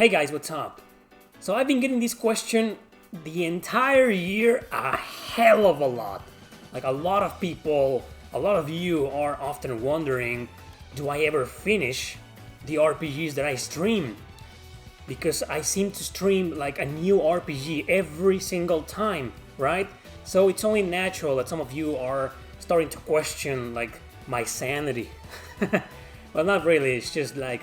Hey guys, what's up? So I've been getting this question the entire year a hell of a lot. Like a lot of people, a lot of you are often wondering, do I ever finish the RPGs that I stream? Because I seem to stream like a new RPG every single time, right? So it's only natural that some of you are starting to question like my sanity. Well, not really, it's just like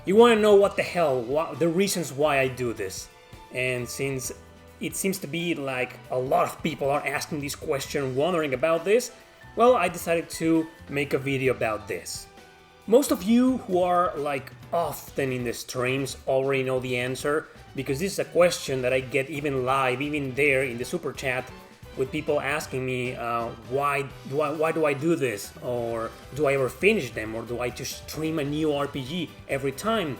you want to know what the hell, the reasons why I do this. And since it seems to be like a lot of people are asking this question, wondering about this, well, I decided to make a video about this. Most of you who are like often in the streams already know the answer, because this is a question that I get even live, even there in the super chat, with people asking me why do I do this, or do I ever finish them, or do I just stream a new RPG every time?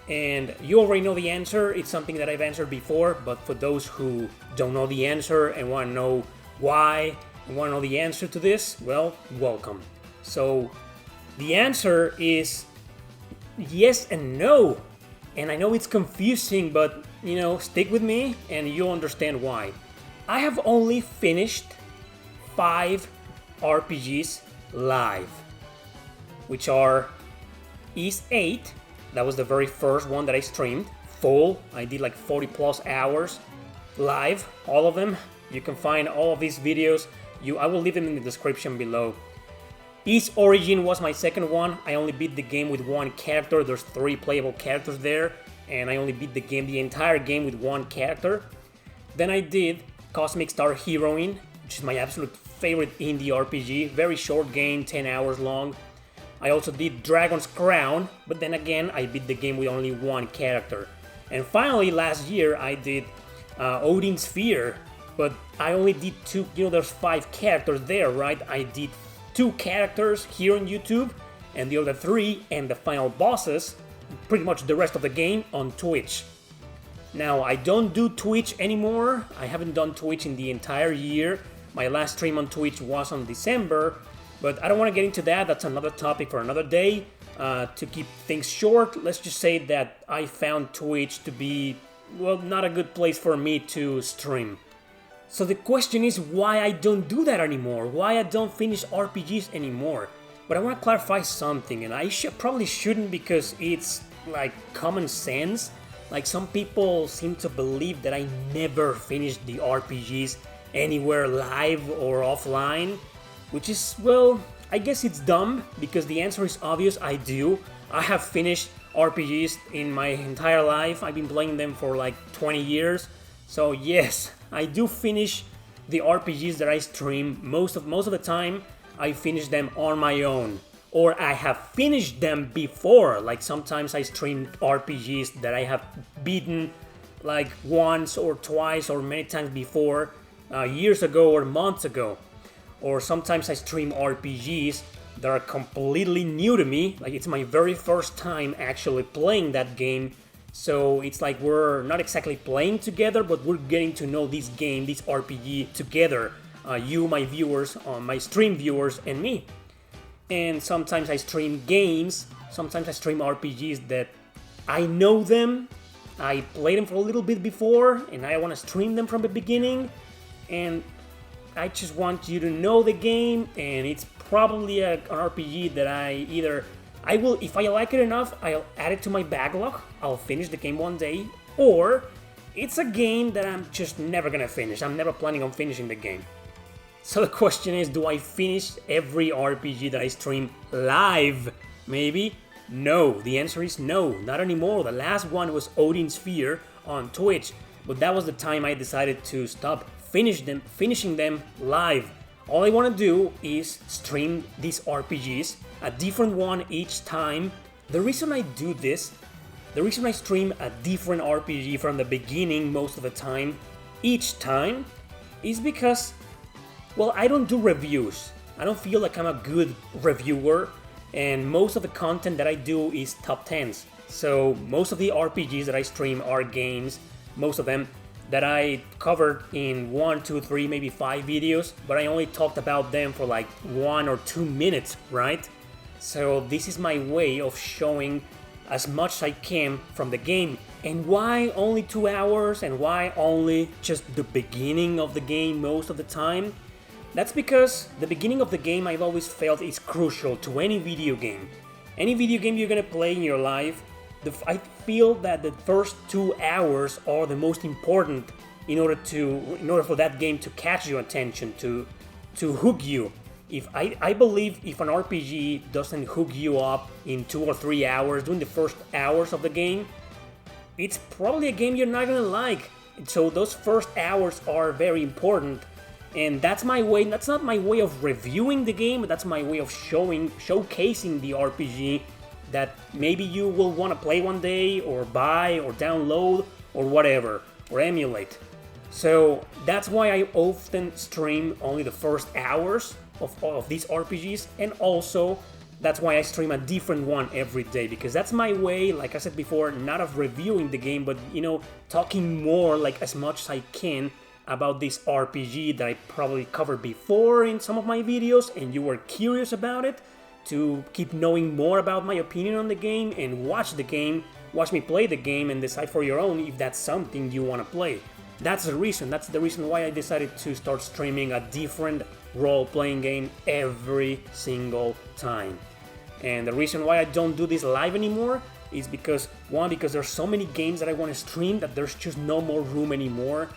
And you already know the answer. It's something that I've answered before, but for those who don't know the answer and want to know why and want to know the answer to this, well, welcome. So the answer is yes and no. And I know it's confusing, but you know, stick with me and you'll understand why. I have only finished 5 RPGs live, which are VIII, that was the very first one that I streamed, full. I did like 40 plus hours live, all of them. You can find all of these videos. I will leave them in the description below. VIII Origin was my second one. I only beat the game with one character. There's 3 playable characters there, and I only beat the entire game with one character. Then I did Cosmic Star Heroine, which is my absolute favorite indie RPG. Very short game, 10 hours long. I also did Dragon's Crown, but then again, I beat the game with only one character. And finally, last year, I did Odin's Sphere, but I only did 2, there's 5 characters there, right? I did 2 characters here on YouTube, and the other 3, and the final bosses, pretty much the rest of the game, on Twitch. Now, I don't do Twitch anymore. I haven't done Twitch in the entire year. My last stream on Twitch was on December, but I don't want to get into that. That's another topic for another day. To keep things short, let's just say that I found Twitch to be, well, not a good place for me to stream. So the question is why I don't do that anymore, why I don't finish RPGs anymore. But I want to clarify something, and I probably shouldn't, because it's like common sense. Like, some people seem to believe that I never finished the RPGs anywhere live or offline, which is, well, I guess it's dumb, because the answer is obvious. I do. I have finished RPGs in my entire life. I've been playing them for like 20 years. So yes, I do finish the RPGs that I stream. Most of the time, I finish them on my own. Or I have finished them before, like sometimes I stream RPGs that I have beaten like once or twice or many times before, years ago or months ago. Or sometimes I stream RPGs that are completely new to me, like it's my very first time actually playing that game. So it's like we're not exactly playing together, but we're getting to know this game, this RPG together. You, my viewers, my stream viewers, and me. And sometimes I stream games, sometimes I stream RPGs that I know them, I played them for a little bit before, and I want to stream them from the beginning, and I just want you to know the game, and it's probably an RPG that I will, if I like it enough, I'll add it to my backlog, I'll finish the game one day, or it's a game that I'm just never gonna finish, I'm never planning on finishing the game. So the question is, do I finish every RPG that I stream live? Maybe? No. The answer is no, not anymore. The last one was Odin's Sphere on Twitch, but that was the time I decided to stop finishing them live. All I want to do is stream these RPGs, a different one each time. The reason I do this, the reason I stream a different RPG from the beginning most of the time, each time, is because, well, I don't do reviews. I don't feel like I'm a good reviewer, and most of the content that I do is top 10s. So most of the RPGs that I stream are games, most of them that I covered in 1, 2, 3, maybe 5 videos, but I only talked about them for like 1 or 2 minutes, right? So this is my way of showing as much as I can from the game. And why only 2 hours, and why only just the beginning of the game most of the time? That's because the beginning of the game I've always felt is crucial to any video game. Any video game you're gonna play in your life, I feel that the first 2 hours are the most important in order for that game to catch your attention, to hook you. I believe if an RPG doesn't hook you up in 2 or 3 hours during the first hours of the game, it's probably a game you're not gonna like. So those first hours are very important, and that's my way. That's not my way of reviewing the game, but that's my way of showcasing the RPG that maybe you will want to play one day, or buy, or download, or whatever, or emulate. So that's why I often stream only the first hours of these RPGs, and also that's why I stream a different one every day, because that's my way, like I said before, not of reviewing the game, but talking more, like as much as I can about this RPG that I probably covered before in some of my videos, and you were curious about it, to keep knowing more about my opinion on the game, and watch me play the game, and decide for your own if that's something you want to play. That's the reason why I decided to start streaming a different role-playing game every single time. And the reason why I don't do this live anymore is because there's so many games that I want to stream that there's just no more room anymore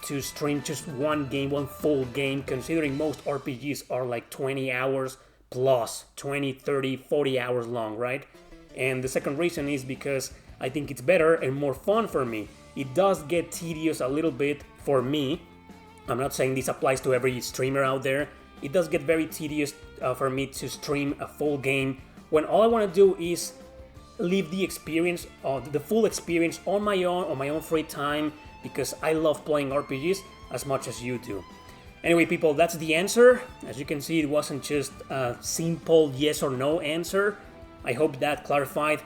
to stream just one game, one full game, considering most RPGs are like 20 hours plus, 20, 30, 40 hours long, right? And the second reason is because I think it's better and more fun for me. It does get tedious a little bit for me. I'm not saying this applies to every streamer out there. It does get very tedious for me to stream a full game when all I want to do is live the experience, the full experience on my own free time, because I love playing RPGs as much as you do. Anyway, people, that's the answer. As you can see, it wasn't just a simple yes or no answer. I hope that clarified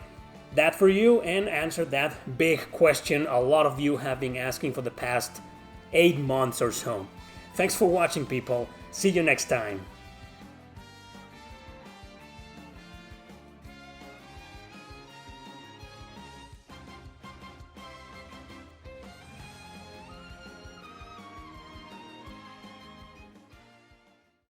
that for you and answered that big question a lot of you have been asking for the past 8 months or so. Thanks for watching, people. See you next time.